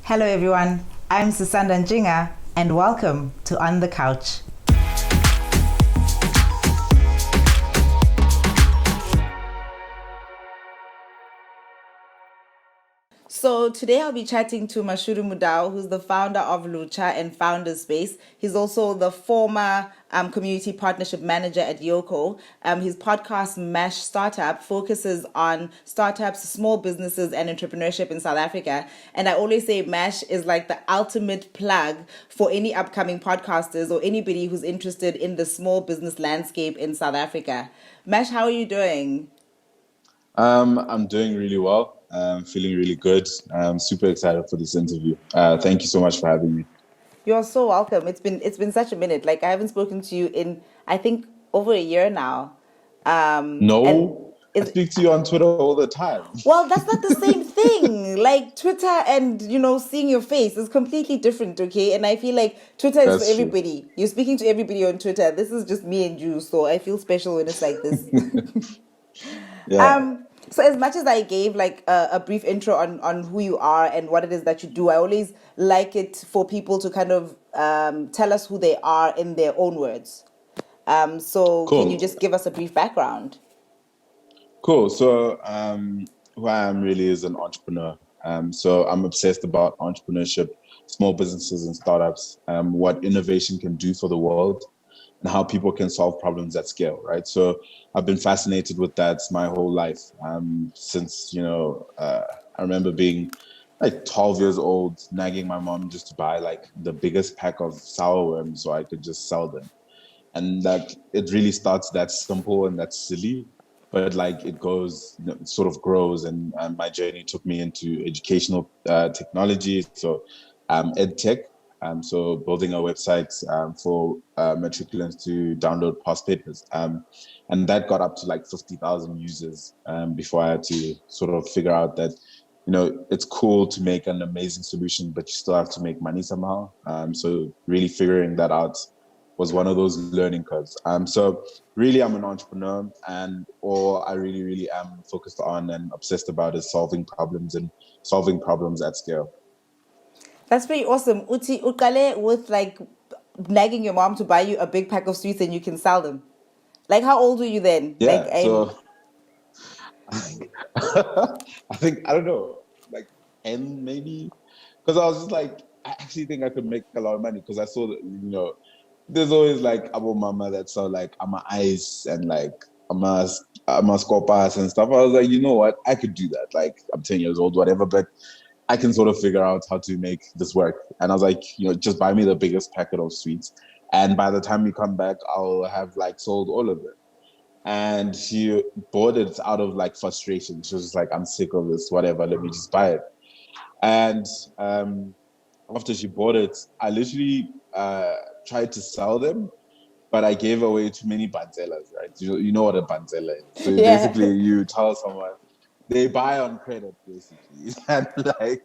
Hello everyone, I'm Susanda Njinga and welcome to On the Couch. So today I'll be chatting to Mashudu Modau, who's the founder of Lucha and Founder Space. He's also the former community partnership manager at Yoko. His podcast, Mash Startup, focuses on startups, small businesses, and entrepreneurship in South Africa. And I always say Mash is like the ultimate plug for any upcoming podcasters or anybody who's interested in the small business landscape in South Africa. Mash, how are you doing? I'm doing really well. I'm feeling really good. I'm super excited for this interview. Thank you so much for having me. You're so welcome. It's been such a minute. Like I haven't spoken to you in I think over a year now. And No, I it's speak to you on Twitter all the time. well, that's not the same thing. Like Twitter and seeing your face is completely different, okay? And I feel like Twitter is for That's true. everybody. You're speaking to everybody on Twitter. This is just me and you, so I feel special when it's like this. Yeah, So as much as I gave like a brief intro on who you are and what it is that you do, I always like it for people to kind of tell us who they are in their own words. So can you cool. just give us a brief background? Cool. So, who I am really is an entrepreneur. So I'm obsessed about entrepreneurship, small businesses and startups, what innovation can do for the world, and how people can solve problems at scale, right? So I've been fascinated with that my whole life. Since, I remember being like 12 years old, nagging my mom just to buy like the biggest pack of sour worms so I could just sell them. And that it really starts that simple and that silly, but like it goes, it sort of grows. And my journey took me into educational technology, so ed tech. So building a website for matriculants to download past papers, and that got up to like 50,000 users before I had to sort of figure out that it's cool to make an amazing solution, but you still have to make money somehow. So really figuring that out was one of those learning curves. So really, I'm an entrepreneur, and all I really, really am focused on and obsessed about is solving problems and solving problems at scale. That's pretty awesome. Uti ukale with like nagging your mom to buy you a big pack of sweets and you can sell them. Like how old were you then? Like Yeah. So I think I don't know, like 10 maybe, because I was just like, I actually think I could make a lot of money because I saw that there's always like Abu Mama that sell like ama ice and like ama scopas and stuff. I was like, you know what, I could do that. Like I'm 10 years old, whatever, but I can sort of figure out how to make this work. And I was like, just buy me the biggest packet of sweets, and by the time you come back, I'll have like sold all of it. And she bought it out of like frustration. She was just like, I'm sick of this, whatever, let me just buy it. And after she bought it, I literally tried to sell them, but I gave away too many banzelas, right? You know what a banzela is. So yeah. basically, you tell someone, they buy on credit, basically. And like,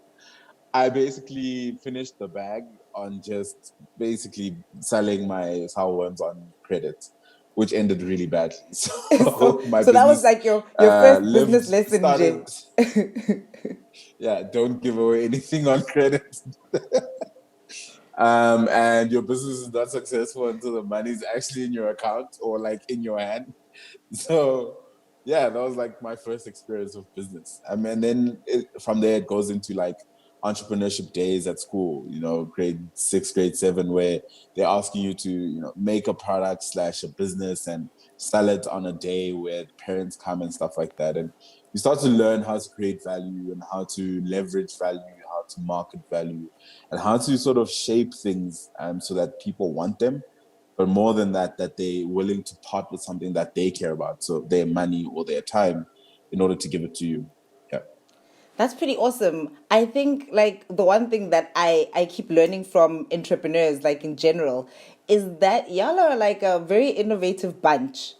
I basically finished the bag on just basically selling my sour worms on credit, which ended really badly. so So my so that was business like your first lived, business lesson, started, Jay. yeah, don't give away anything on credit. And your business is not successful until the money's actually in your account or like in your hand. So yeah, that was like my first experience of business. I mean, then from there it goes into like entrepreneurship days at school, grade 6, grade 7, where they're asking you to, make a product slash a business and sell it on a day where parents come and stuff like that. And you start to learn how to create value and how to leverage value, how to market value, and how to sort of shape things so that people want them, but more than that, that they're willing to part with something that they care about, so their money or their time, in order to give it to you. Yeah. That's pretty awesome. I think like the one thing that I keep learning from entrepreneurs, like in general, is that y'all are like a very innovative bunch.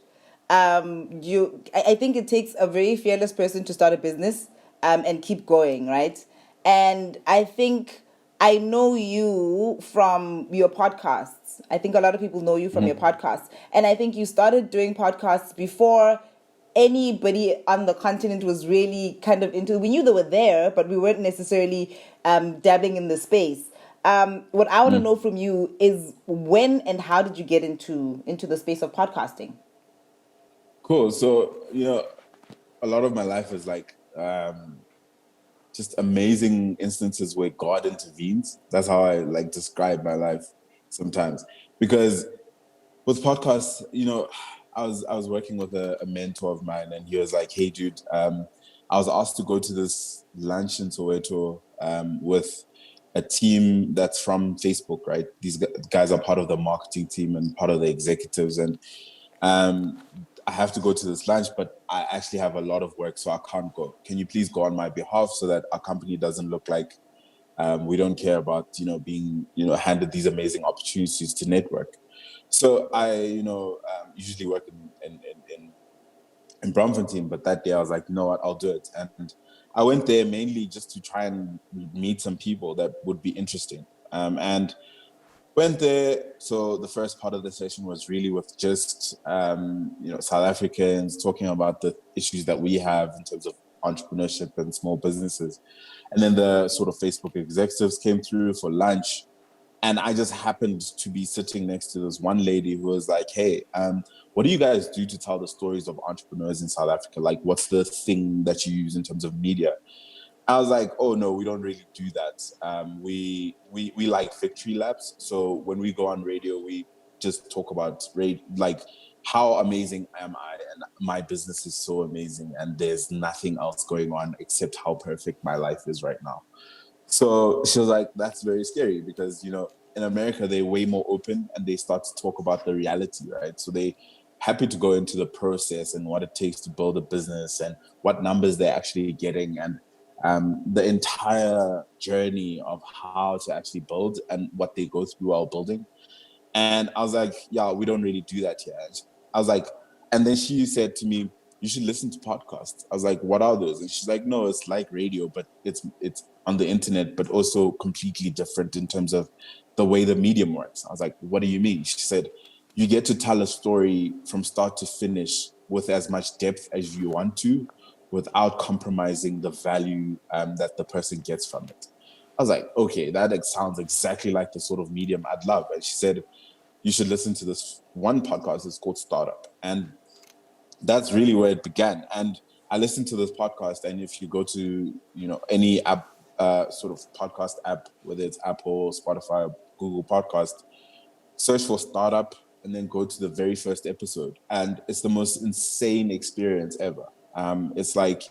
I think it takes a very fearless person to start a business and keep going, right? And I think I know you from your podcasts. I think a lot of people know you from your Mhm. podcasts. And I think you started doing podcasts before anybody on the continent was really kind of into. We knew they were there, but we weren't necessarily dabbling in the space. What I want to know from you is when and how did you get into the space of podcasting? Cool. So, a lot of my life is like just amazing instances where God intervenes. That's how I like describe my life sometimes. Because with podcasts, I was working with a mentor of mine, and he was like, "Hey, dude, I was asked to go to this lunch in Soweto with a team that's from Facebook, right? These guys are part of the marketing team and part of the executives, and um, I have to go to this lunch, but I actually have a lot of work, so I can't go. Can you please go on my behalf so that our company doesn't look like we don't care about, being, handed these amazing opportunities to network?" So I, usually work in Braamfontein, but that day I was like, you know what, I'll do it. And I went there mainly just to try and meet some people that would be interesting. And went there. So the first part of the session was really with just South Africans talking about the issues that we have in terms of entrepreneurship and small businesses. And then the sort of Facebook executives came through for lunch. And I just happened to be sitting next to this one lady who was like, "Hey, what do you guys do to tell the stories of entrepreneurs in South Africa? Like, what's the thing that you use in terms of media?" I was like, "Oh no, we don't really do that. We like victory laps. So when we go on radio, we just talk about like how amazing am I, and my business is so amazing, and there's nothing else going on except how perfect my life is right now." So she was like, "That's very scary because, in America, they're way more open and they start to talk about the reality, right? So they happy to go into the process and what it takes to build a business and what numbers they're actually getting and the entire journey of how to actually build and what they go through while building." And I was like, "Yeah, we don't really do that here." I was like, and then she said to me, "You should listen to podcasts." I was like, "What are those?" And she's like, "No, it's like radio, but it's on the internet, but also completely different in terms of the way the medium works." I was like, "What do you mean?" She said, "You get to tell a story from start to finish with as much depth as you want to, without compromising the value that the person gets from it." I was like, "Okay, that sounds exactly like the sort of medium I'd love." And she said, "You should listen to this one podcast. It's called Startup." And that's really where it began. And I listened to this podcast, and if you go to, any app, sort of podcast app, whether it's Apple, Spotify, Google Podcast, search for Startup and then go to the very first episode. And it's the most insane experience ever. It's like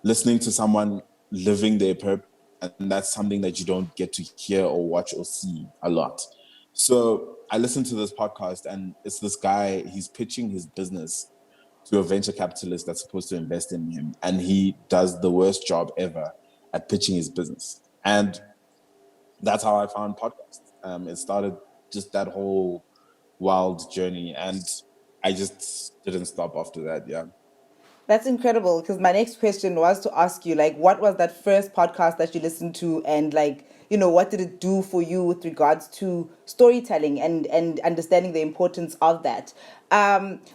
listening to someone living their purpose, and that's something that you don't get to hear or watch or see a lot. So I listened to this podcast, and it's this guy, he's pitching his business to a venture capitalist that's supposed to invest in him, and he does the worst job ever at pitching his business. And that's how I found podcasts. It started just that whole wild journey, and I just didn't stop after that. Yeah. That's incredible because my next question was to ask you, like, what was that first podcast that you listened to, and like, what did it do for you with regards to storytelling and understanding the importance of that?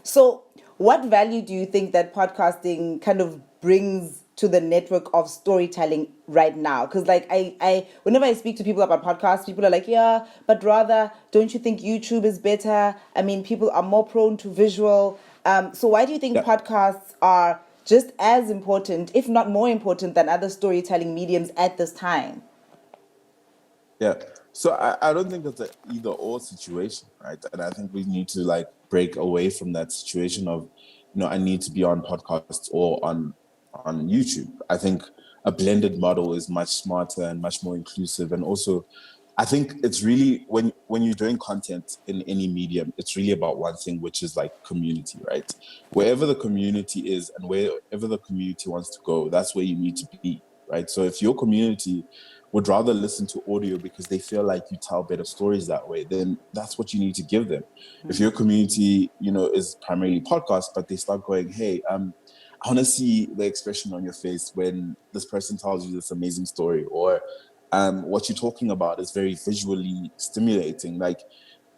So, what value do you think that podcasting kind of brings to the network of storytelling right now? Because like I whenever I speak to people about podcasts, people are like, yeah, but rather, don't you think YouTube is better? I mean, people are more prone to visual. So why do you think Yeah. podcasts are just as important, if not more important, than other storytelling mediums at this time? Yeah. So I don't think it's an either or situation, right? And I think we need to like break away from that situation of, I need to be on podcasts or on YouTube. I think a blended model is much smarter and much more inclusive. And also, I think it's really when you're doing content in any medium, it's really about one thing, which is like community, right? Wherever the community is and wherever the community wants to go, that's where you need to be, right? So if your community would rather listen to audio because they feel like you tell better stories that way, then that's what you need to give them. If your community, is primarily podcast, but they start going, "Hey, I want to see the expression on your face when this person tells you this amazing story," or what you're talking about is very visually stimulating. Like,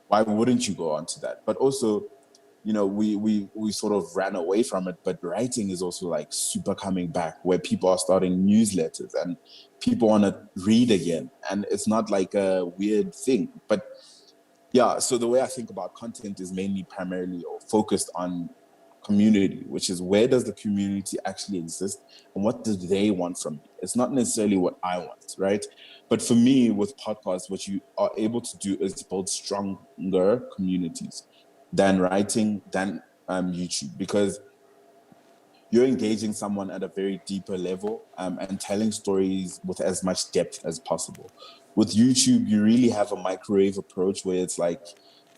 why wouldn't you go on to that? But also, we sort of ran away from it, but writing is also like super coming back, where people are starting newsletters and people want to read again, and it's not like a weird thing. But yeah, so the way I think about content is mainly primarily or focused on community, which is where does the community actually exist and what do they want from me? It's not necessarily what I want, right? But for me, with podcasts, what you are able to do is build stronger communities than writing, than YouTube, because you're engaging someone at a very deeper level, and telling stories with as much depth as possible. With YouTube, you really have a microwave approach where it's like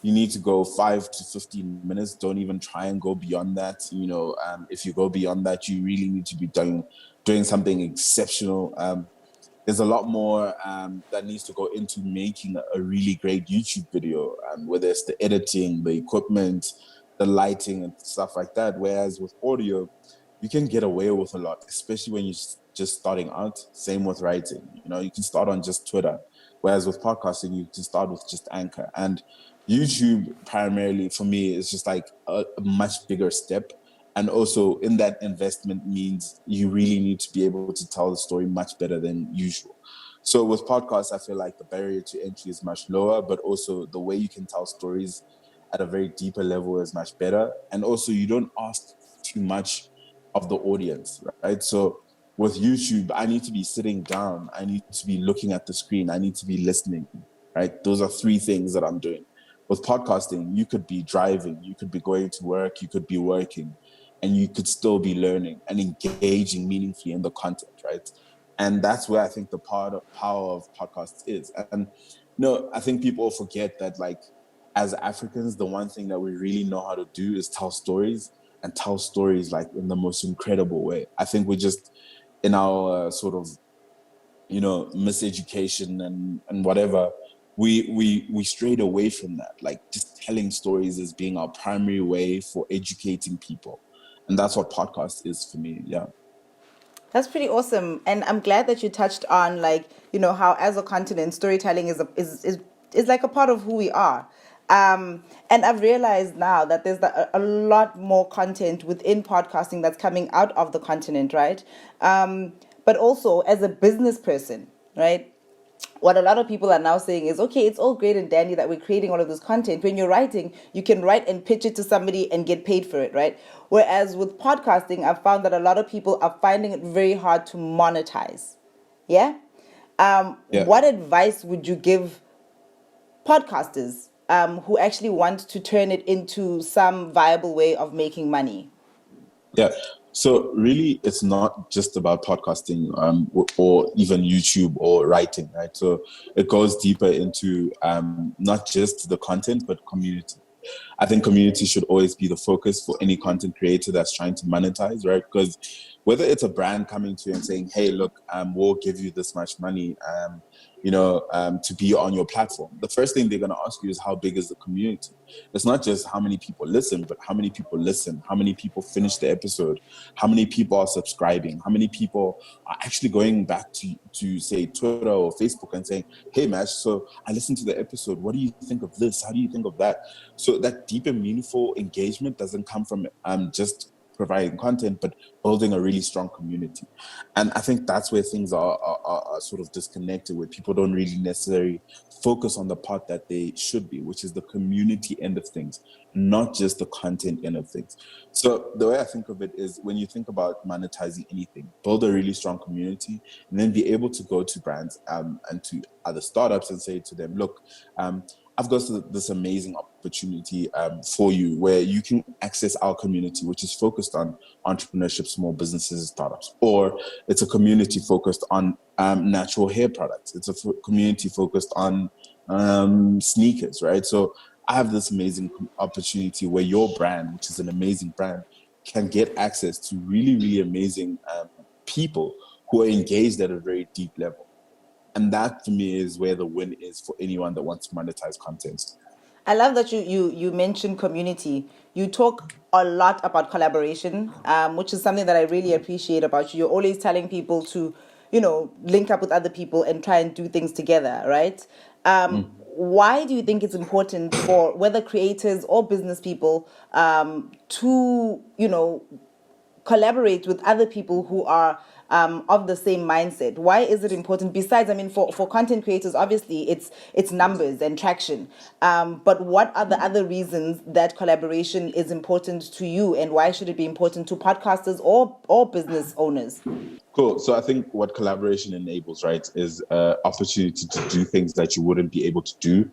you need to go 5 to 15 minutes. Don't even try and go beyond that. If you go beyond that, you really need to be doing something exceptional. There's a lot more that needs to go into making a really great YouTube video, whether it's the editing, the equipment, the lighting, and stuff like that. Whereas with audio, you can get away with a lot, especially when you're just starting out. Same with writing. You can start on just Twitter. Whereas with podcasting, you can start with just Anchor. And YouTube, primarily for me, is just like a much bigger step. And also in that investment means you really need to be able to tell the story much better than usual. So with podcasts, I feel like the barrier to entry is much lower, but also the way you can tell stories at a very deeper level is much better. And also you don't ask too much of the audience, right? So with YouTube, I need to be sitting down, I need to be looking at the screen, I need to be listening, right? Those are three things that I'm doing. With podcasting, you could be driving, you could be going to work, you could be working, and you could still be learning and engaging meaningfully in the content, right? And that's where I think the power of podcasts is. And I think people forget that, like, as Africans, the one thing that we really know how to do is tell stories, and tell stories like in the most incredible way. I think we're just in our sort of miseducation and whatever, we strayed away from that, like just telling stories as being our primary way for educating people. And that's what podcast is for me. Yeah. That's pretty awesome, and I'm glad that you touched on, like, how as a continent, storytelling is like a part of who we are. And I've realized now that there's a lot more content within podcasting that's coming out of the continent, right? But also as a business person, right? What a lot of people are now saying is, okay, it's all great and dandy that we're creating all of this content. When you're writing, you can write and pitch it to somebody and get paid for it, right? Whereas with podcasting, I've found that a lot of people are finding it very hard to monetize. Yeah. Yeah. What advice would you give podcasters who actually want to turn it into some viable way of making money? Yeah. So really, it's not just about podcasting, or even YouTube or writing, right? So it goes deeper into not just the content, but community. I think community should always be the focus for any content creator that's trying to monetize, right? Because whether it's a brand coming to you and saying, "Hey, look, we'll give you this much money, to be on your platform," the first thing they're going to ask you is, how big is the community? It's not just how many people listen, but how many people listen, how many people finish the episode, how many people are subscribing, how many people are actually going back to say Twitter or Facebook and saying, "Hey, Mash, so I listened to the episode. What do you think of this? How do you think of that?" So that deep and meaningful engagement doesn't come from just providing content, but building a really strong community. And I think that's where things are sort of disconnected, where people don't really necessarily focus on the part that they should be, which is the community end of things, not just the content end of things. So the way I think of it is, when you think about monetizing anything, build a really strong community, and then be able to go to brands and to other startups and say to them, "Look, I've got this amazing opportunity for you, where you can access our community, which is focused on entrepreneurship, small businesses, startups." Or it's a community focused on natural hair products. It's a community focused on sneakers, right? So I have this amazing opportunity where your brand, which is an amazing brand, can get access to really, really amazing people who are engaged at a very deep level. And that, to me, is where the win is for anyone that wants to monetize content. I love that you mentioned community. You talk a lot about collaboration, which is something that I really appreciate about you. You're always telling people to, link up with other people and try and do things together, right? Mm. why do you think it's important for whether creators or business people to, collaborate with other people who are of the same mindset? Why is it important? Besides, I mean, for content creators, obviously it's numbers and traction. But what are the other reasons that collaboration is important to you, and why should it be important to podcasters or business owners? Cool. So I think what collaboration enables, right, is opportunity to do things that you wouldn't be able to do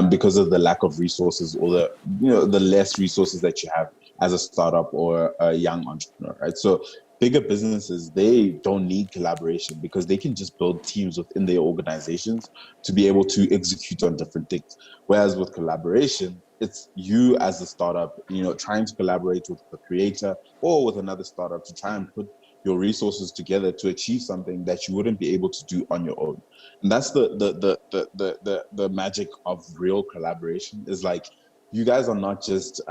because of the lack of resources or the less resources that you have as a startup or a young entrepreneur, right? So bigger businesses, they don't need collaboration because they can just build teams within their organizations to be able to execute on different things. Whereas with collaboration, it's you as a startup, trying to collaborate with a creator or with another startup to try and put your resources together to achieve something that you wouldn't be able to do on your own. And that's the magic of real collaboration, is like you guys are not just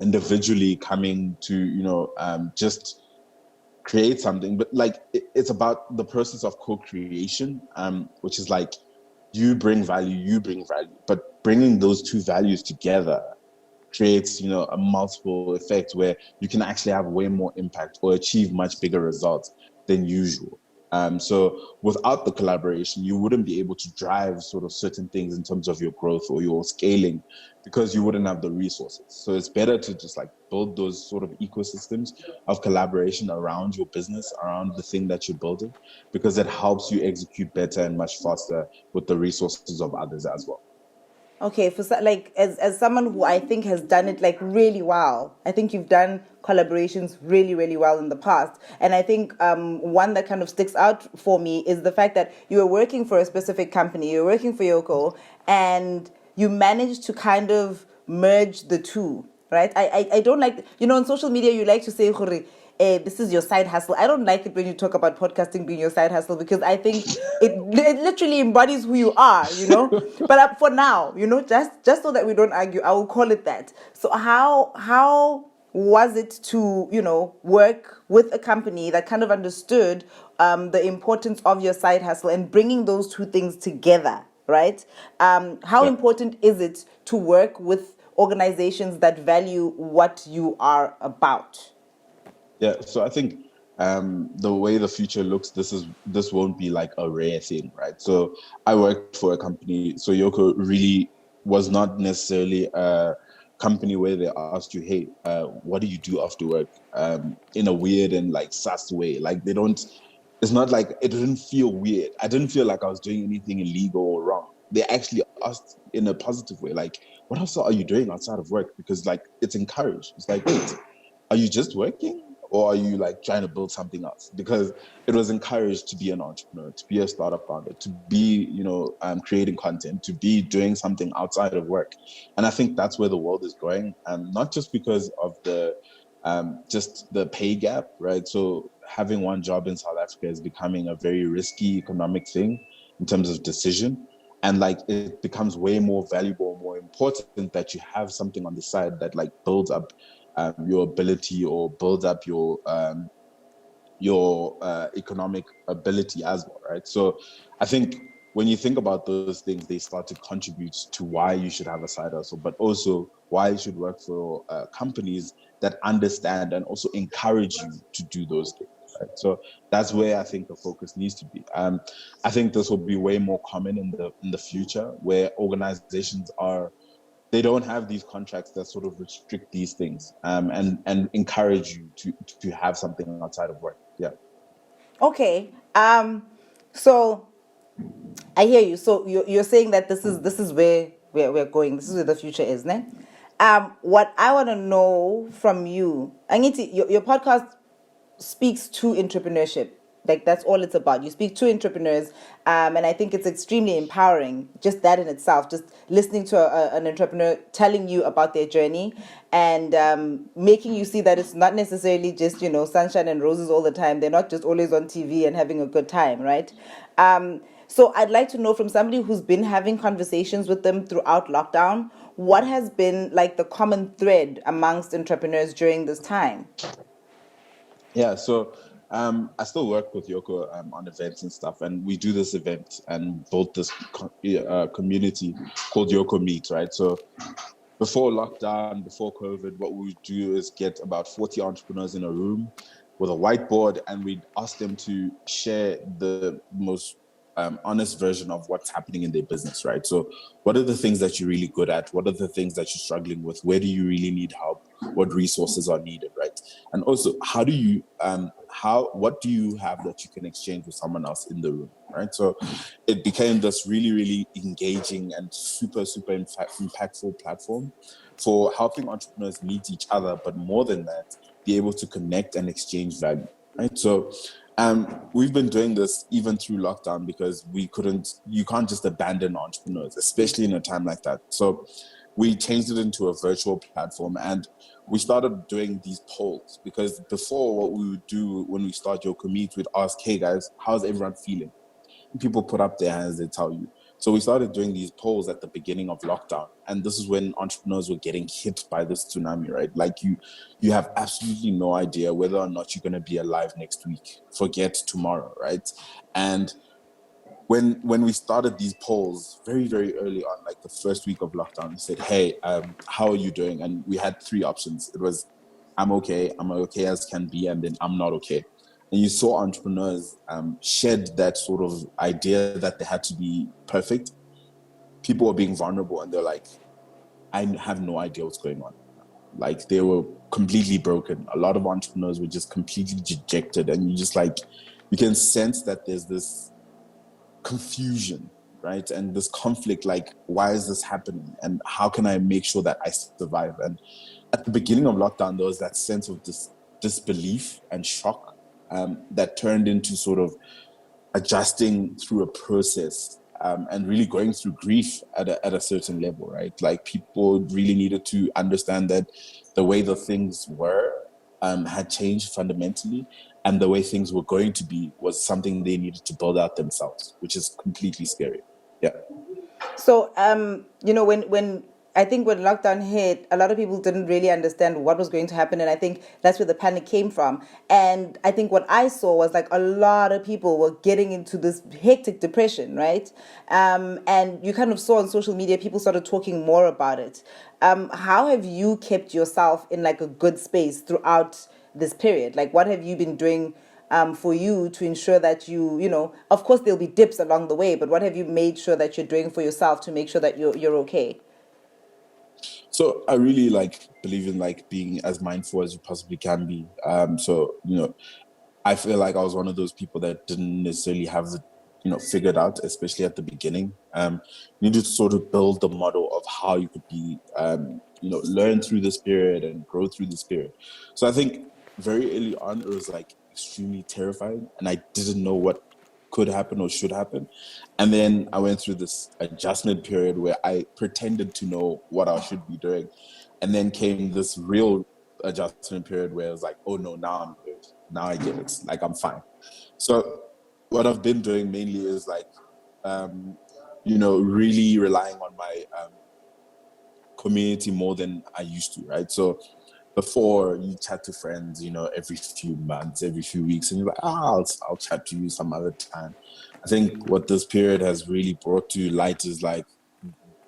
individually coming to just create something, but like it's about the process of co-creation, which is like you bring value, but bringing those two values together creates a multiple effect where you can actually have way more impact or achieve much bigger results than usual. So without the collaboration, you wouldn't be able to drive sort of certain things in terms of your growth or your scaling because you wouldn't have the resources. So it's better to just like build those sort of ecosystems of collaboration around your business, around the thing that you're building, because it helps you execute better and much faster with the resources of others as well. Okay, like as someone who I think has done it like really well, I think you've done collaborations really, really well in the past. And I think one that kind of sticks out for me is the fact that you were working for a specific company, you were working for Yoko, and you managed to kind of merge the two, right? I don't like, on social media, you like to say, this is your side hustle. I don't like it when you talk about podcasting being your side hustle, because I think it literally embodies who you are. But for now, just so that we don't argue, I will call it that. So how was it to work with a company that kind of understood the importance of your side hustle and bringing those two things together, right? How Yeah. important is it to work with organizations that value what you are about? Yeah, so I think the way the future looks, this won't be like a rare thing, right? So I worked for a company, so Yoko really was not necessarily a company where they asked you, hey, what do you do after work? In a weird and like sus way. Like they don't, it's not like, it didn't feel weird. I didn't feel like I was doing anything illegal or wrong. They actually asked in a positive way, like, what else are you doing outside of work? Because like it's encouraged. It's like, wait, are you just working, or are you like trying to build something else? Because it was encouraged to be an entrepreneur, to be a startup founder, to be creating content, to be doing something outside of work. And I think that's where the world is going, not just because of the just the pay gap, right? So having one job in South Africa is becoming a very risky economic thing in terms of decision. And like it becomes way more valuable, more important that you have something on the side that like builds up your ability or builds up your economic ability as well, right? So I think when you think about those things, they start to contribute to why you should have a side hustle, but also why you should work for companies that understand and also encourage you to do those things. Right? So that's where I think the focus needs to be. I think this will be way more common in the future, where organizations they don't have these contracts that sort of restrict these things, and encourage you to have something outside of work. Yeah. Okay. So I hear you. So you're saying that this is where we're going. This is where the future is, ne? What I want to know from you, I need to your podcast speaks to entrepreneurship. Like that's all it's about. You speak to entrepreneurs, and I think it's extremely empowering. Just that in itself, just listening to an entrepreneur telling you about their journey and making you see that it's not necessarily just sunshine and roses all the time. They're not just always on TV and having a good time, right? So I'd like to know from somebody who's been having conversations with them throughout lockdown, what has been like the common thread amongst entrepreneurs during this time? Yeah. So I still work with Yoko on events and stuff, and we do this event and built this community called Yoko Meet, right? So before lockdown, before COVID, what we would do is get about 40 entrepreneurs in a room with a whiteboard, and we'd ask them to share the most honest version of what's happening in their business, right? So, what are the things that you're really good at? What are the things that you're struggling with? Where do you really need help? What resources are needed, right? And also, how do you, what do you have that you can exchange with someone else in the room, right? So, it became this really, really engaging and super, super impactful platform for helping entrepreneurs meet each other, but more than that, be able to connect and exchange value, right? So we've been doing this even through lockdown because you can't just abandon entrepreneurs, especially in a time like that. So we changed it into a virtual platform, and we started doing these polls because before, what we would do when we start your commute, we'd ask, hey guys, how's everyone feeling? People put up their hands, they tell you. So we started doing these polls at the beginning of lockdown, and this is when entrepreneurs were getting hit by this tsunami, right? Like you have absolutely no idea whether or not you're going to be alive next week. Forget tomorrow, right? And when we started these polls very, very early on, like the first week of lockdown, we said, hey, how are you doing? And we had three options. It was, I'm okay as can be, and then I'm not okay. And you saw entrepreneurs shed that sort of idea that they had to be perfect. People were being vulnerable, and they're like, I have no idea what's going on. Like, they were completely broken. A lot of entrepreneurs were just completely dejected, and you can sense that there's this confusion, right? And this conflict, like, why is this happening? And how can I make sure that I survive? And at the beginning of lockdown, there was that sense of disbelief and shock that turned into sort of adjusting through a process and really going through grief at a certain level, right? Like, people really needed to understand that the way the things were had changed fundamentally, and the way things were going to be was something they needed to build out themselves, which is completely scary. Yeah. So, when I think when lockdown hit, a lot of people didn't really understand what was going to happen, and I think that's where the panic came from. And I think what I saw was like a lot of people were getting into this hectic depression, right? And you kind of saw on social media people started talking more about it. How have you kept yourself in like a good space throughout this period? Like, what have you been doing? For you to ensure that of course there'll be dips along the way, but what have you made sure that you're doing for yourself to make sure that you're okay? So I really believe in being as mindful as you possibly can be. So I feel like I was one of those people that didn't necessarily have the, figured out, especially at the beginning. You needed to sort of build the model of how you could be, learn through this period and grow through this period. So I think very early on, it was extremely terrifying, and I didn't know what could happen or should happen. And then I went through this adjustment period where I pretended to know what I should be doing. And then came this real adjustment period where I was like, oh no, now I'm good. Now I get it. Like, I'm fine. So what I've been doing mainly is really relying on my community more than I used to, right? So before, you chat to friends, every few months, every few weeks, and you're like, I'll chat to you some other time. I think what this period has really brought to light is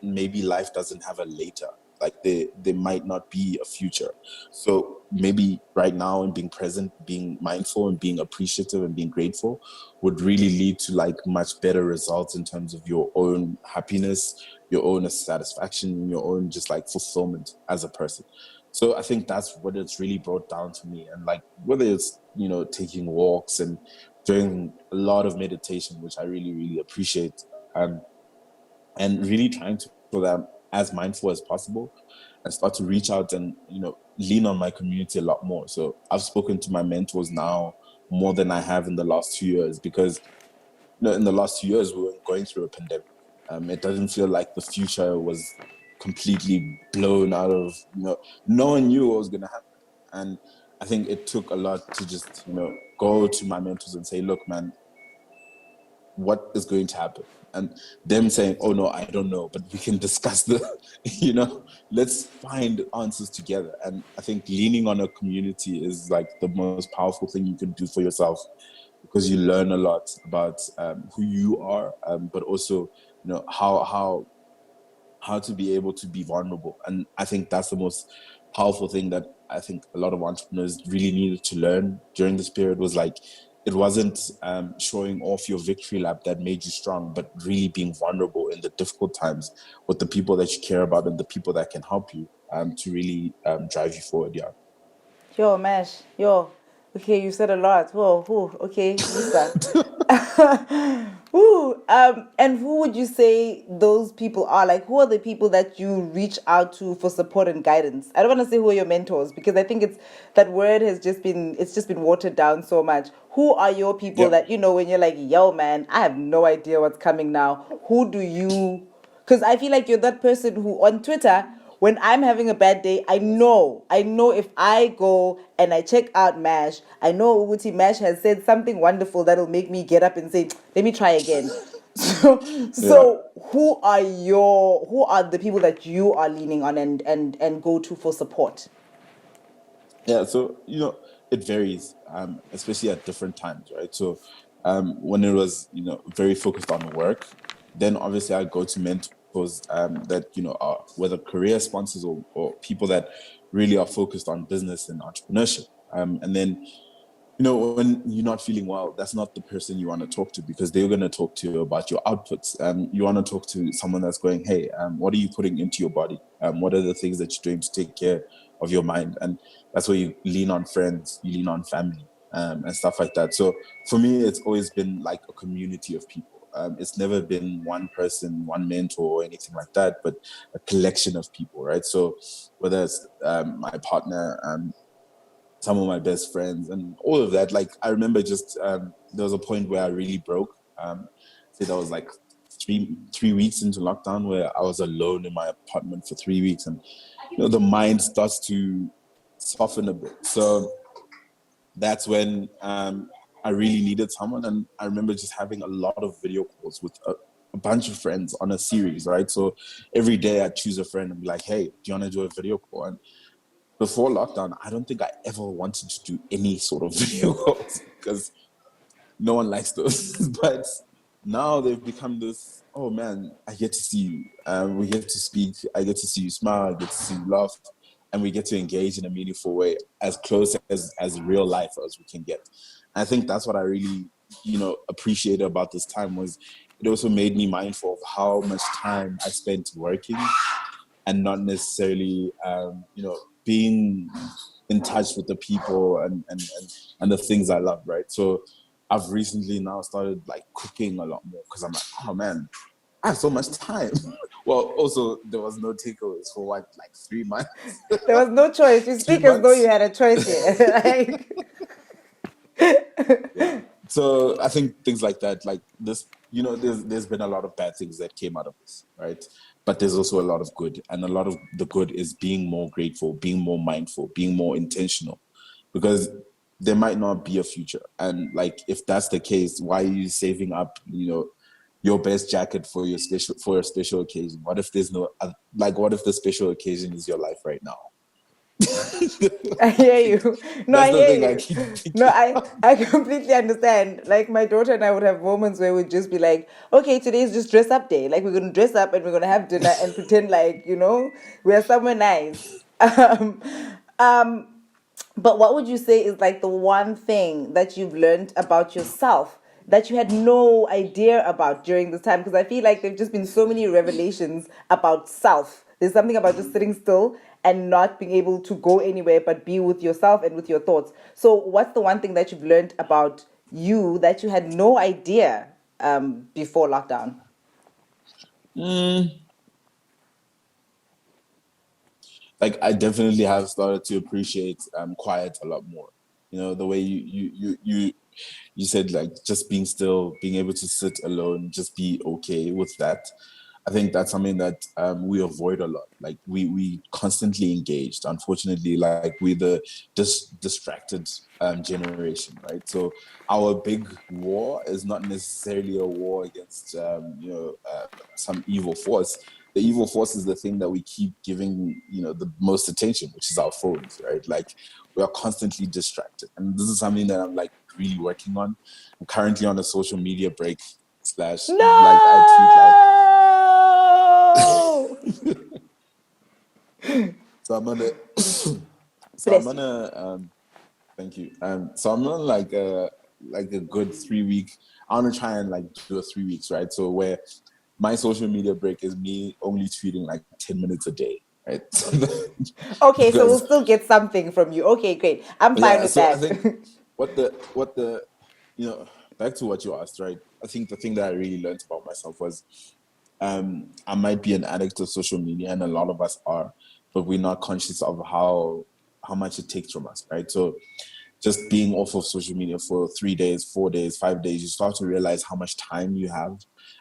maybe life doesn't have a later. Like, there might not be a future. So maybe right now, and being present, being mindful, and being appreciative, and being grateful would really lead to much better results in terms of your own happiness, your own satisfaction, your own just fulfillment as a person. So I think that's what it's really brought down to me. And whether it's taking walks and doing a lot of meditation, which I really, really appreciate, and really trying to so that I'm as mindful as possible and start to reach out and lean on my community a lot more. So I've spoken to my mentors now more than I have in the last 2 years, because in the last 2 years we were going through a pandemic. It doesn't feel like the future was completely blown out of no one knew what was going to happen. And I think it took a lot to just go to my mentors and say, look, man, what is going to happen, and them saying, oh no, I don't know, but we can discuss the let's find answers together. And I think leaning on a community is like the most powerful thing you can do for yourself, because you learn a lot about who you are, but also how to be able to be vulnerable. And I think that's the most powerful thing that I think a lot of entrepreneurs really needed to learn during this period, was like, it wasn't showing off your victory lap that made you strong, but really being vulnerable in the difficult times with the people that you care about and the people that can help you to really drive you forward. Yeah. Yo, Mash, yo. Okay, you said a lot. Whoa, whoa. Okay, Lisa. Who and who would you say those people are? Like, who are the people that you reach out to for support and guidance? I don't want to say who are your mentors, because I think it's that word has just been watered down so much. Who are your people Yep. that when you're like, yo, man, I have no idea what's coming now? Who do you? Because I feel like you're that person who on Twitter, when I'm having a bad day, I know if I go and I check out Mash, I know Uguti Mash has said something wonderful that'll make me get up and say, let me try again. So, Yeah. so who are the people that you are leaning on and go to for support? Yeah, so it varies, especially at different times, right? So when it was very focused on work, then obviously I go to mentors that are whether career sponsors or people that really are focused on business and entrepreneurship. And then when you're not feeling well, that's not the person you want to talk to, because they're going to talk to you about your outputs. You want to talk to someone that's going, hey, what are you putting into your body? What are the things that you're doing to take care of your mind? And that's where you lean on friends, you lean on family, and stuff like that. So for me, it's always been like a community of people. It's never been one person, one mentor, or anything like that, but a collection of people, right? So whether it's my partner, some of my best friends, and all of that. Like, I remember just there was a point where I really broke. So that was like three weeks into lockdown, where I was alone in my apartment for 3 weeks, and the mind starts to soften a bit. So that's when I really needed someone, and I remember just having a lot of video calls with a bunch of friends on a series, right? So every day I'd choose a friend and be like, hey, do you want to do a video call? And before lockdown, I don't think I ever wanted to do any sort of video calls, because no one likes those. But now they've become this, oh man, I get to see you. We get to speak. I get to see you smile. I get to see you laugh. And we get to engage in a meaningful way, as close as real life as we can get. And I think that's what I really, appreciated about this time, was it also made me mindful of how much time I spent working and not necessarily being in touch with the people and the things I love, right? So I've recently now started like cooking a lot more, because I'm like, oh man, I have so much time. Well, also there was no takeaways for what, like 3 months. There was no choice. You three speak as though you months had a choice here. Like, Yeah. So I think things like that, like this, there's been a lot of bad things that came out of this, right? But there's also a lot of good, and a lot of the good is being more grateful, being more mindful, being more intentional, because there might not be a future. And like, if that's the case, why are you saving up, your best jacket for a special occasion? What if there's no like? What if the special occasion is your life right now? I I hear think you. No, that's I the hear thing I you. keep No, thinking I of. I completely understand. Like my daughter and I would have moments where we'd just be like, okay, today's just dress up day. Like we're gonna dress up and we're gonna have dinner and pretend like we're somewhere nice. Um, but what would you say is like the one thing that you've learned about yourself that you had no idea about during this time? Because I feel like there've just been so many revelations about self. There's something about just sitting still and not being able to go anywhere but be with yourself and with your thoughts. So, what's the one thing that you've learned about you that you had no idea before lockdown? Mm, like, I definitely have started to appreciate quiet a lot more. The way you said, like, just being still, being able to sit alone, just be okay with that. I think that's something that we avoid a lot. Like we constantly engaged. Unfortunately, like we're the distracted generation, right? So our big war is not necessarily a war against some evil force. The evil force is the thing that we keep giving the most attention, which is our phones, right? Like we are constantly distracted, and this is something that I'm like really working on. I'm currently on a social media break slash like I tweet like No! so I'm gonna so I'm Bless you. gonna thank you. So I'm on like a good 3 week. I want to try and like do a 3 weeks, right? So where my social media break is me only tweeting like 10 minutes a day, right? Okay, so we'll Because still get something from you. Okay, great. I'm fine yeah, with so I that. think what the back to what you asked, right? I think the thing that I really learned about myself was I might be an addict of social media, and a lot of us are, but we're not conscious of how much it takes from us, right? So just being off of social media for 3 days, 4 days, 5 days, you start to realize how much time you have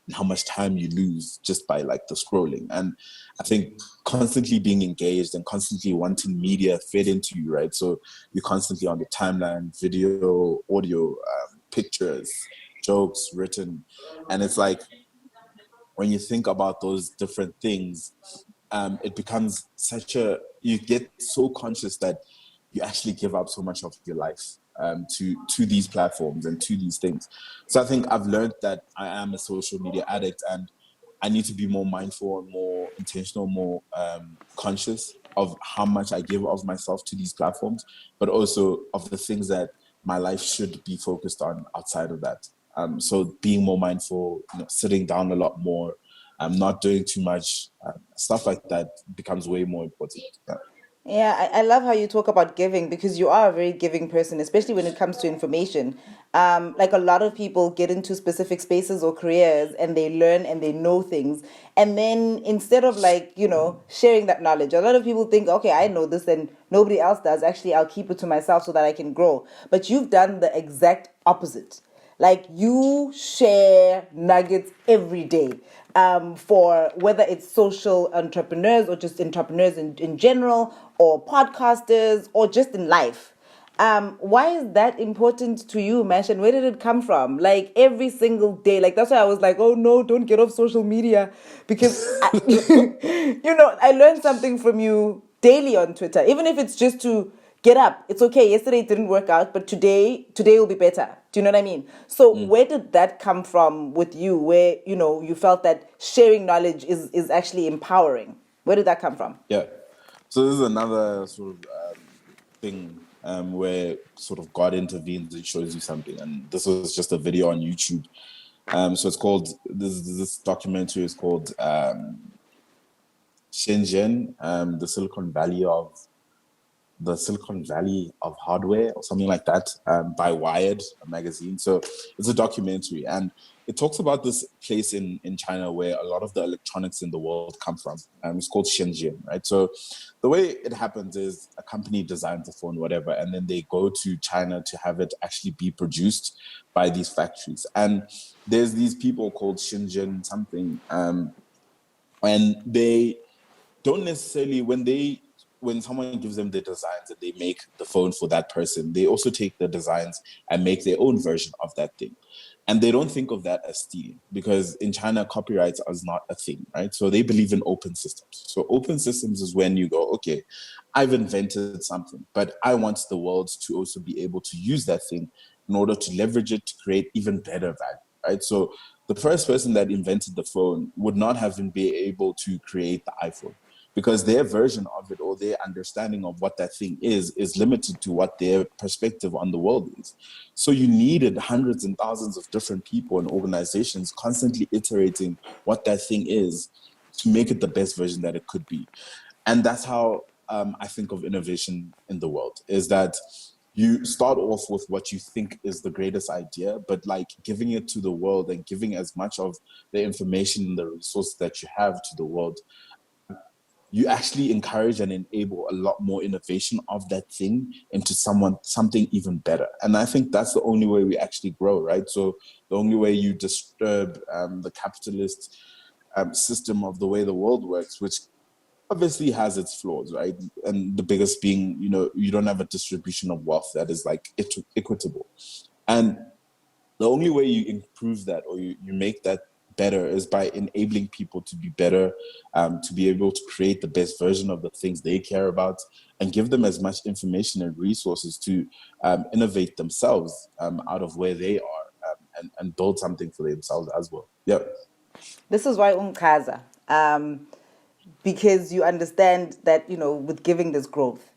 and how much time you lose just by like the scrolling. And I think constantly being engaged and constantly wanting media fed into you, right? So you're constantly on the timeline, video, audio, pictures, jokes written. And it's like when you think about those different things, it becomes you get so conscious that you actually give up so much of your life to these platforms and to these things. So I think I've learned that I am a social media addict, and I need to be more mindful and more intentional, more conscious of how much I give of myself to these platforms, but also of the things that my life should be focused on outside of that. So being more mindful, sitting down a lot more, not doing too much, stuff like that becomes way more important. Yeah. Yeah, I love how you talk about giving because you are a very giving person, especially when it comes to information. Like a lot of people get into specific spaces or careers and they learn and they know things. And then instead of like, sharing that knowledge, a lot of people think, okay, I know this and nobody else does. Actually, I'll keep it to myself so that I can grow. But you've done the exact opposite. Like you share nuggets every day for whether it's social entrepreneurs or just entrepreneurs in general or podcasters or just in life. Why is that important to you, Mash? And where did it come from? Like every single day. Like that's why I was like, oh no, don't get off social media. Because I learned something from you daily on Twitter. Even if it's just to get up. It's okay. Yesterday it didn't work out, but today will be better. Do you know what I mean? So where did that come from with you? Where you felt that sharing knowledge is actually empowering. Where did that come from? Yeah. So this is another sort of thing where sort of God intervenes and shows you something. And this was just a video on YouTube. So it's called this documentary is called Shenzhen, the Silicon Valley of hardware or something like that, by Wired, a magazine. So it's a documentary, and it talks about this place in China where a lot of the electronics in the world come from. It's called Shenzhen, right? So the way it happens is a company designs a phone, whatever, and then they go to China to have it actually be produced by these factories. And there's these people called Shenzhen something, and they don't necessarily when someone gives them the designs and they make the phone for that person, they also take the designs and make their own version of that thing. And they don't think of that as stealing because in China, copyright is not a thing, right? So they believe in open systems. So open systems is when you go, okay, I've invented something, but I want the world to also be able to use that thing in order to leverage it to create even better value, right? So the first person that invented the phone would not have been able to create the iPhone because their version of it or their understanding of what that thing is limited to what their perspective on the world is. So you needed hundreds and thousands of different people and organizations constantly iterating what that thing is to make it the best version that it could be. And that's how I think of innovation in the world, is that you start off with what you think is the greatest idea, but like giving it to the world and giving as much of the information and the resources that you have to the world, you actually encourage and enable a lot more innovation of that thing into something even better. And I think that's the only way we actually grow, right? So the only way you disturb the capitalist system of the way the world works, which obviously has its flaws, right? And the biggest being, you don't have a distribution of wealth that is like equitable. And the only way you improve that, or you make that better, is by enabling people to be better, to be able to create the best version of the things they care about, and give them as much information and resources to innovate themselves out of where they are, and build something for themselves as well. Yeah. This is why unkaza, because you understand that, with giving this growth.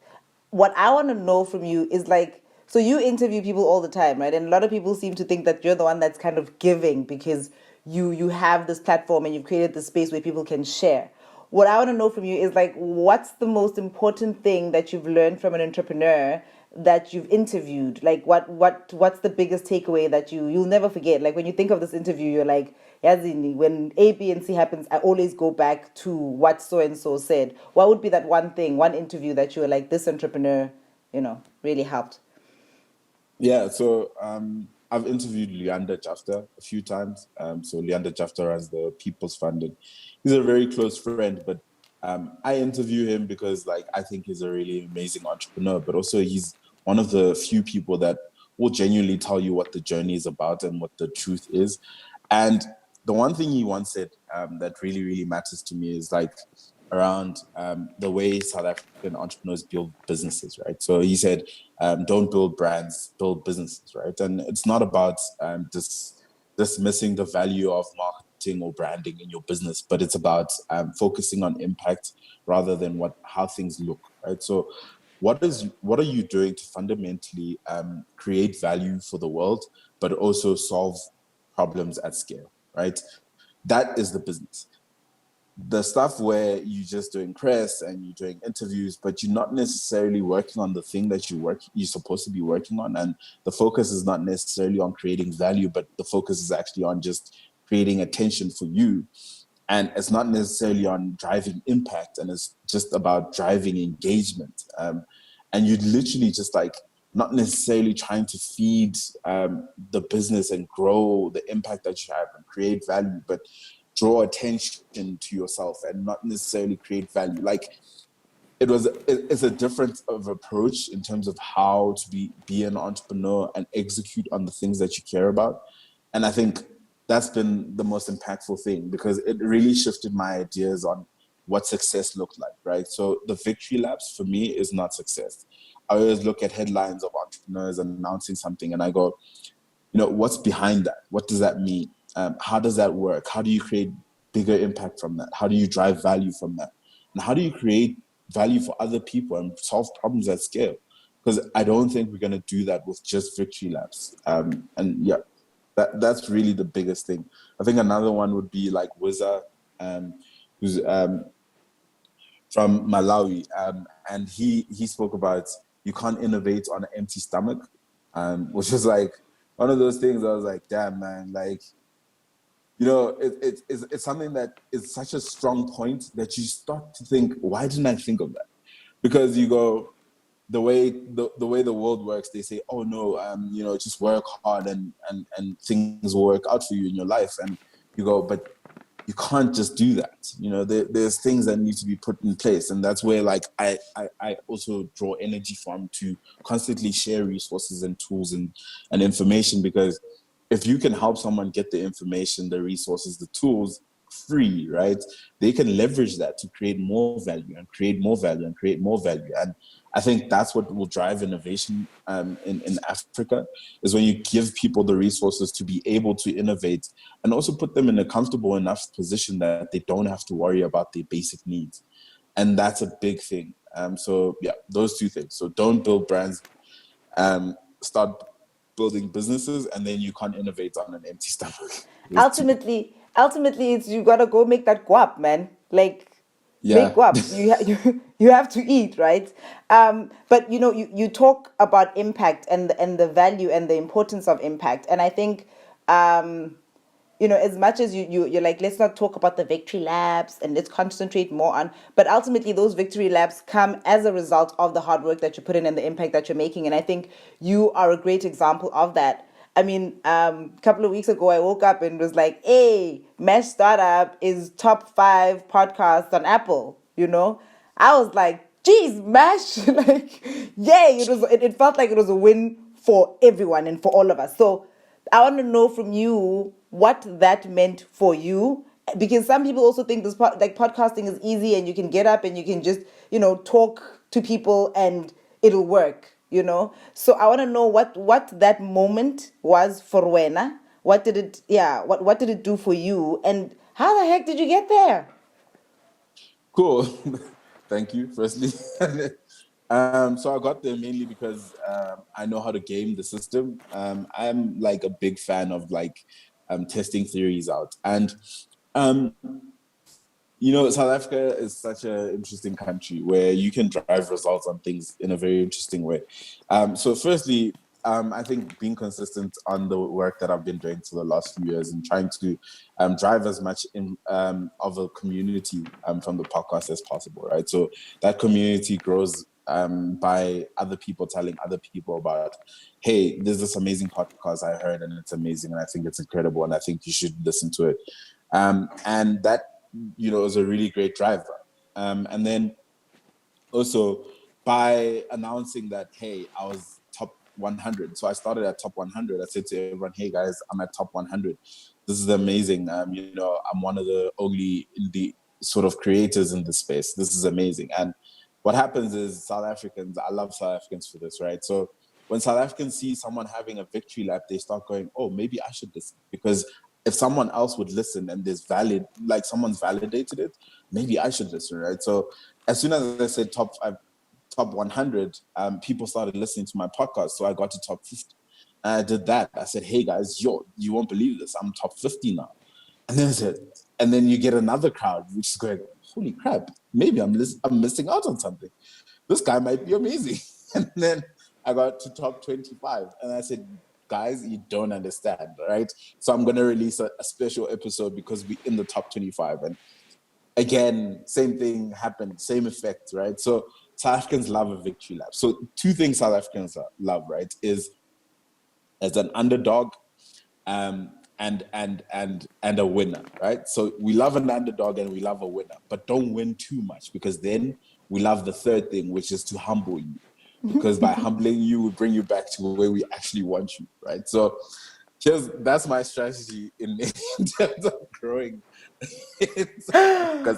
What I want to know from you is like, so you interview people all the time, right? And a lot of people seem to think that you're the one that's kind of giving because you have this platform and you've created this space where people can share. What I want to know from you is like, what's the most important thing that you've learned from an entrepreneur that you've interviewed? Like, what's the biggest takeaway that you'll never forget? Like, when you think of this interview, you're like, Yazini, when A, B, and C happens, I always go back to what so and so said. What would be that one thing, one interview that you were like, this entrepreneur, really helped? Yeah, so I've interviewed Leander Jafta a few times. So Leander Jafta runs the People's Fund, and he's a very close friend. But I interview him because, like, I think he's a really amazing entrepreneur. But also, he's one of the few people that will genuinely tell you what the journey is about and what the truth is. And the one thing he once said that really, really matters to me is like around the way South African entrepreneurs build businesses, right? So he said, don't build brands, build businesses, right? And it's not about dismissing the value of marketing or branding in your business, but it's about focusing on impact rather than how things look, right? So what are you doing to fundamentally create value for the world, but also solve problems at scale, right? That is the business. The stuff where you're just doing press and you're doing interviews, but you're not necessarily working on the thing that you're supposed to be working on. And the focus is not necessarily on creating value, but the focus is actually on just creating attention for you. And it's not necessarily on driving impact, and it's just about driving engagement. And you're literally just like not necessarily trying to feed the business and grow the impact that you have and create value, but draw attention to yourself and not necessarily create value. Like it's a different of approach in terms of how to be an entrepreneur and execute on the things that you care about. And I think that's been the most impactful thing, because it really shifted my ideas on what success looked like, right? So the victory laps for me is not success. I always look at headlines of entrepreneurs announcing something and I go, what's behind that? What does that mean? How does that work? How do you create bigger impact from that? How do you drive value from that? And how do you create value for other people and solve problems at scale? Because I don't think we're going to do that with just victory laps. And yeah, that's really the biggest thing. I think another one would be like Wiza, who's from Malawi, and he spoke about you can't innovate on an empty stomach, which was like one of those things. I was like, damn, man, like, it's something that is such a strong point that you start to think, why didn't I think of that? Because you go, the way the world works, they say, oh no, just work hard and things will work out for you in your life. And you go, but you can't just do that. There's things that need to be put in place. And that's where like I also draw energy from, to constantly share resources and tools and information, because if you can help someone get the information, the resources, the tools free, right? They can leverage that to create more value and create more value and create more value. And I think that's what will drive innovation in Africa, is when you give people the resources to be able to innovate and also put them in a comfortable enough position that they don't have to worry about their basic needs. And that's a big thing. So yeah, those two things. So don't build brands, start building businesses, and then you can't innovate on an empty stomach. Those two things. Ultimately, it's you gotta go make that guap, man. Like, make Yeah. guap. You have to eat, right? But you talk about impact and the value and the importance of impact, and I think as much as you're like, let's not talk about the victory laps and let's concentrate more on, but ultimately those victory laps come as a result of the hard work that you put in and the impact that you're making. And I think you are a great example of that. I mean, a couple of weeks ago, I woke up and was like, hey, Mesh Startup is top 5 podcasts on Apple, you know? I was like, geez, Mesh, like, yay. It felt like it was a win for everyone and for all of us. So I want to know from you what that meant for you, because some people also think like podcasting is easy and you can get up and you can just talk to people and it'll work. So I want to know what that moment was for Wena. What did it do for you, and how the heck did you get there? Cool. Thank you, firstly. So I got there mainly because I know how to game the system. I'm like a big fan of like testing theories out. And um, South Africa is such an interesting country where you can drive results on things in a very interesting way. So, firstly, I think being consistent on the work that I've been doing for the last few years and trying to drive as much of a community from the podcast as possible, right? So that community grows by other people telling other people about, hey, there's this amazing podcast I heard and it's amazing and I think it's incredible and I think you should listen to it. And that is a really great driver. And then also by announcing that, hey, I was top 100. So I started at top 100. I said to everyone, hey guys, I'm at top 100. This is amazing. I'm one of the only indie sort of creators in this space. This is amazing. And what happens is South Africans, I love South Africans for this, right? So when South Africans see someone having a victory lap, they start going, oh, maybe I should listen. Because if someone else would listen and there's like someone's validated it, maybe I should listen, right? So as soon as I said top 100, people started listening to my podcast. So I got to top 50. And I did that. I said, hey guys, you won't believe this. I'm top 50 now. And then I said, and then you get another crowd, which is going, holy crap, maybe I'm missing out on something. This guy might be amazing. And then I got to top 25. And I said, guys, you don't understand, right? So I'm going to release a special episode because we're in the top 25. And again, same thing happened, same effect, right? So South Africans love a victory lap. So two things South Africans love, right, is as an underdog and a winner, right? So we love an underdog and we love a winner, but don't win too much because then we love the third thing, which is to humble you. Because by humbling you, we bring you back to where we actually want you, right? So that's my strategy in terms of growing.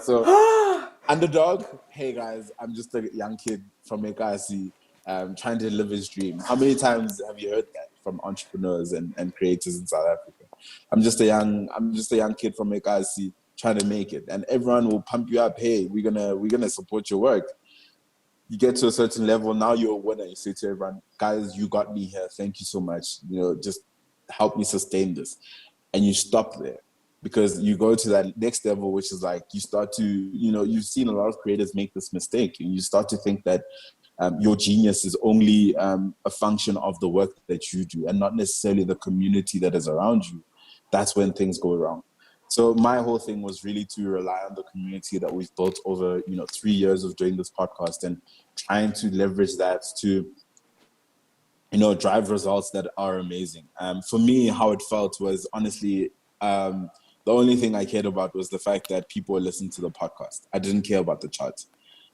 So underdog, hey guys, I'm just a young kid from Ekasi, trying to live his dream. How many times have you heard that from entrepreneurs and creators in South Africa? I'm just a young kid from Ekasi trying to make it, and everyone will pump you up. Hey, we're gonna support your work. You get to a certain level, now you're a winner. You say to everyone, guys, you got me here. Thank you so much. Just help me sustain this. And you stop there because you go to that next level, which is like you start to, you've seen a lot of creators make this mistake and you start to think that your genius is only a function of the work that you do and not necessarily the community that is around you. That's when things go wrong. So my whole thing was really to rely on the community that we've built over, 3 years of doing this podcast and trying to leverage that to, drive results that are amazing. For me, how it felt was honestly, the only thing I cared about was the fact that people were listening to the podcast. I didn't care about the chart.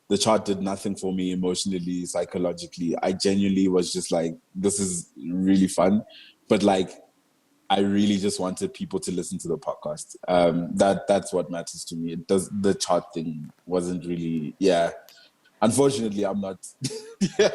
The chart did nothing for me emotionally, psychologically. I genuinely was just like, this is really fun. But like, I really just wanted people to listen to the podcast. That's what matters to me. The chart thing wasn't really, yeah. Unfortunately, I'm not.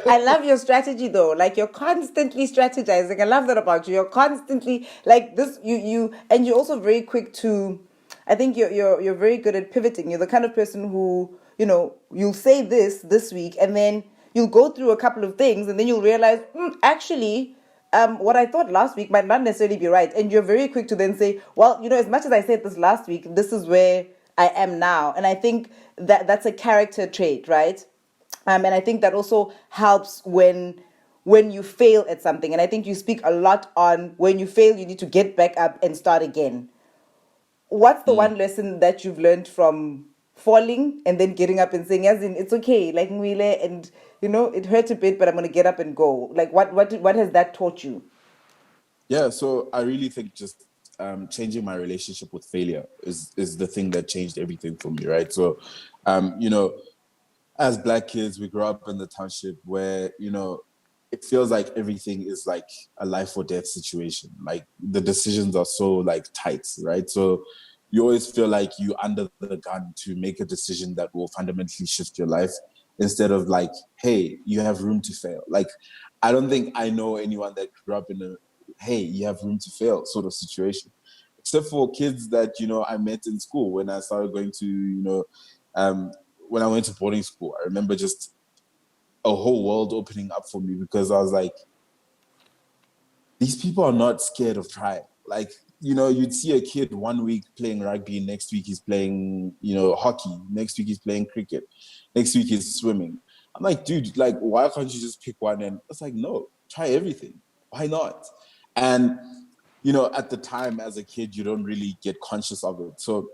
I love your strategy though. Like you're constantly strategizing. I love that about you. You're constantly like this. And you're also very quick to. I think you're very good at pivoting. You're the kind of person who you'll say this week, and then you'll go through a couple of things, and then you'll realize actually. What I thought last week might not necessarily be right. And you're very quick to then say, well, as much as I said this last week, this is where I am now. And I think that's a character trait, right? And I think that also helps when you fail at something. And I think you speak a lot on when you fail, you need to get back up and start again. What's the one lesson that you've learned from falling and then getting up and saying, as in, it's okay, like Mwile, and it hurt a bit, but I'm going to get up and go. Like what has that taught you? Yeah, so I really think just changing my relationship with failure is the thing that changed everything for me, right? So, you know, as Black kids, we grow up in the township where, you know, it feels like everything is like a life or death situation. Like the decisions are so like tight, right? So you always feel like you under the gun to make a decision that will fundamentally shift your life instead of like, hey, you have room to fail. Like, I don't think I know anyone that grew up in a, hey, you have room to fail sort of situation, except for kids that, you know, I met in school when I started going to, you know, um, when I went to boarding school. I remember just a whole world opening up for me because I was like, these people are not scared of trying. Like, you know, you'd see a kid one week playing rugby, next week he's playing, you know, hockey, next week he's playing cricket, next week he's swimming. I'm like, dude, like, why can't you just pick one? And it's like, no, try everything. Why not? And, you know, at the time as a kid, you don't really get conscious of it. So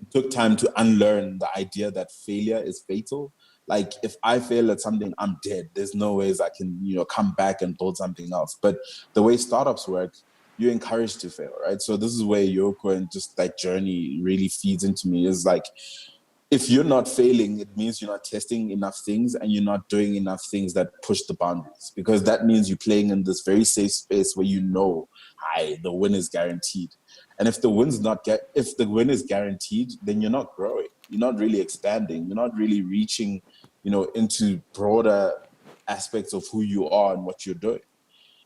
it took time to unlearn the idea that failure is fatal. Like if I fail at something, I'm dead. There's no ways I can, you know, come back and build something else. But the way startups work, you're encouraged to fail, right? So this is where Yoko and just that journey really feeds into me. Is like if you're not failing, it means you're not testing enough things and you're not doing enough things that push the boundaries, because that means you're playing in this very safe space where you know, hi, the win is guaranteed. And if the if the win is guaranteed, then you're not growing. You're not really expanding. You're not really reaching, you know, into broader aspects of who you are and what you're doing.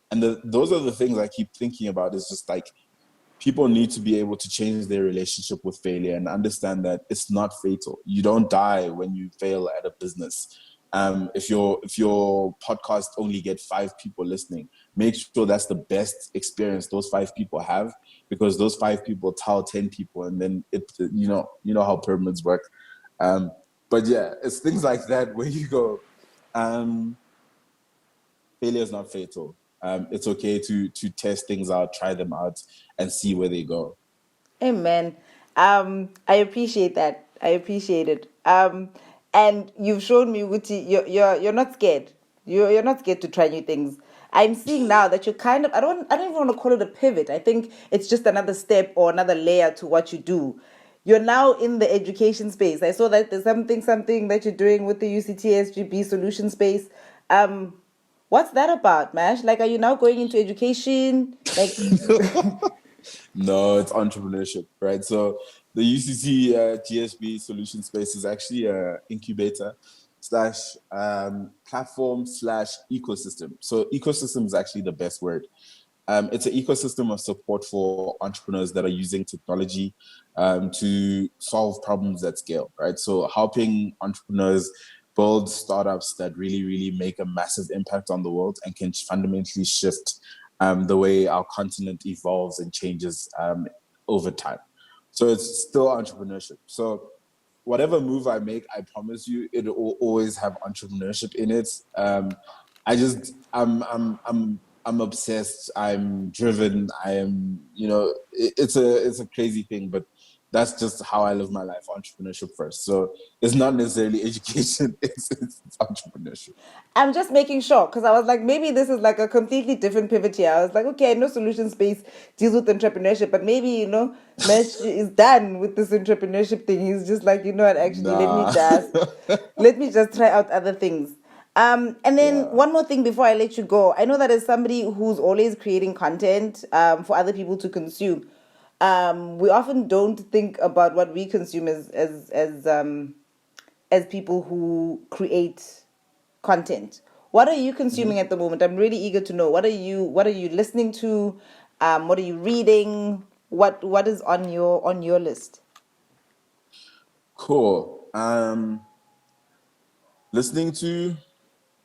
And those are the things I keep thinking about. Is just like people need to be able to change their relationship with failure and understand that it's not fatal. You don't die when you fail at a business. If your podcast only get 5 people listening, make sure that's the best experience those 5 people have, because those 5 people tell 10 people, and then you know how pyramids work. Um, but yeah, it's things like that where you go, um, failure is not fatal. It's okay to test things out, try them out, and see where they go. Amen. I appreciate that. I appreciate it. And you've shown me, Wuti, you're not scared. You're not scared to try new things. I'm seeing now that you're kind of, I don't even want to call it a pivot. I think it's just another step or another layer to what you do. You're now in the education space. I saw that there's something that you're doing with the UCT SGB solution space. What's that about, Mash? Like, are you now going into education? Like, No, it's entrepreneurship, right? So the UCC GSB solution space is actually a incubator slash platform slash ecosystem. So ecosystem is actually the best word. It's an ecosystem of support for entrepreneurs that are using technology to solve problems at scale, right? So helping entrepreneurs build startups that really, really make a massive impact on the world and can fundamentally shift the way our continent evolves and changes over time. So it's still entrepreneurship. So whatever move I make, I promise you, it will always have entrepreneurship in it. I'm obsessed. I'm driven. I am, you know, it's a crazy thing, but that's just how I live my life. Entrepreneurship first. So it's not necessarily education. It's entrepreneurship. I'm just making sure because I was like, maybe this is like a completely different pivot here. I was like, okay, I know solution space deals with entrepreneurship, but maybe, Mesh is done with this entrepreneurship thing. He's just like, you know what, actually, Nah. let me just try out other things. And then Yeah. one more thing before I let you go. I know that as somebody who's always creating content for other people to consume, we often don't think about what we consume as people who create content. What are you consuming Mhm. at the moment? I'm really eager to know. What are you listening to? What are you reading? What is on your list? Cool. Listening to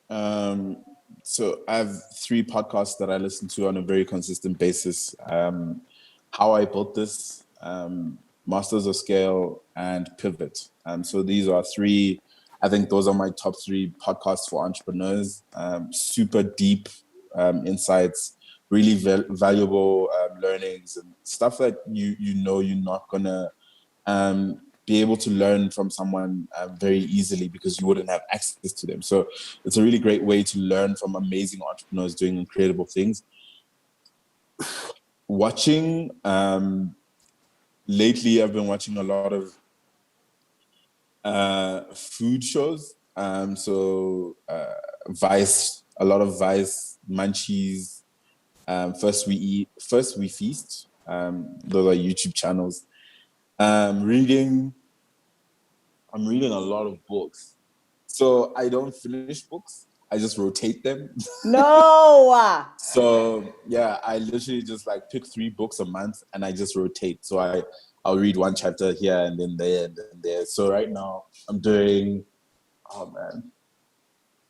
Um, so I have 3 podcasts that I listen to on a very consistent basis. How I Built This, Masters of Scale, and Pivot. So these are 3. I think those are my top 3 podcasts for entrepreneurs. Super deep insights, really valuable learnings and stuff that you know you're not gonna be able to learn from someone very easily because you wouldn't have access to them. So it's a really great way to learn from amazing entrepreneurs doing incredible things. Watching, lately I've been watching a lot of food shows. Vice, a lot of Vice, Munchies, First We Feast. Those are YouTube channels. Reading, I'm reading a lot of books. So I don't finish books. I just rotate them. No. So yeah, I literally just like pick 3 books a month and I just rotate. So I'll read one chapter here and then there and then there. So right now I'm doing, oh man,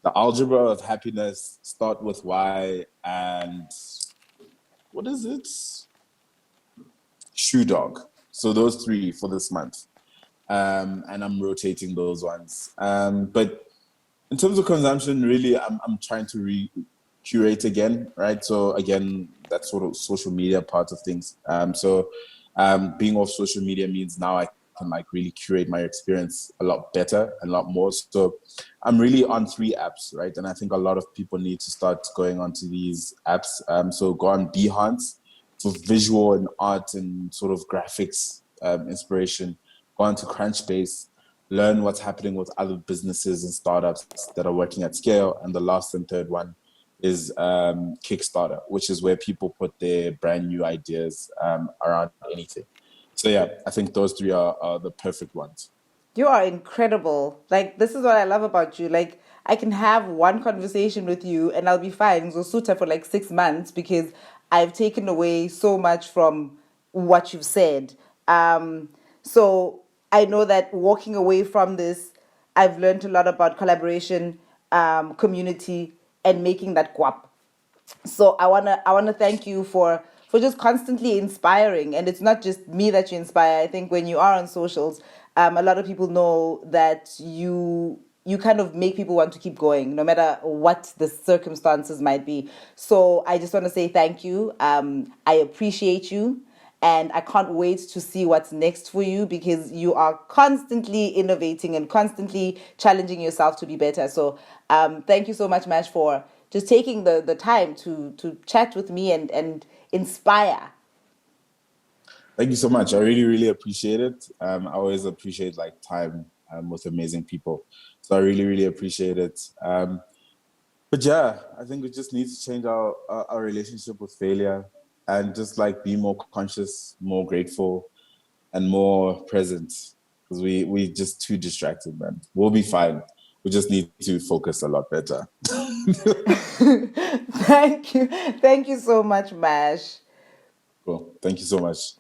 The Algebra of Happiness, Start with Why, and what is it? Shoe Dog. So those 3 for this month. And I'm rotating those ones. But in terms of consumption, really, I'm trying to curate again, right? So again, that sort of social media part of things. Being off social media means now I can like really curate my experience a lot better and a lot more. So I'm really on 3 apps, right? And I think a lot of people need to start going onto these apps. So go on Behance for visual and art and sort of graphics inspiration. Go on to Crunchbase, learn what's happening with other businesses and startups that are working at scale. And the last and third one is Kickstarter, which is where people put their brand new ideas around anything. So yeah, I think those 3 are the perfect ones. You are incredible. Like, this is what I love about you. Like, I can have one conversation with you and I'll be fine. So suta for like 6 months because I've taken away so much from what you've said. So I know that walking away from this, I've learned a lot about collaboration, community, and making that guap. So I wanna thank you for just constantly inspiring. And it's not just me that you inspire. I think when you are on socials, a lot of people know that you kind of make people want to keep going no matter what the circumstances might be. So I just want to say thank you. I appreciate you, and I can't wait to see what's next for you because you are constantly innovating and constantly challenging yourself to be better. So thank you so much, Mash, for just taking the time to chat with me and inspire. Thank you so much. I really, really appreciate it. I always appreciate like time with amazing people. So I really, really appreciate it. But yeah, I think we just need to change our relationship with failure and just like be more conscious, more grateful, and more present because we just too distracted, man. We'll be fine. We just need to focus a lot better. Thank you so much, Mash. Cool. Thank you so much.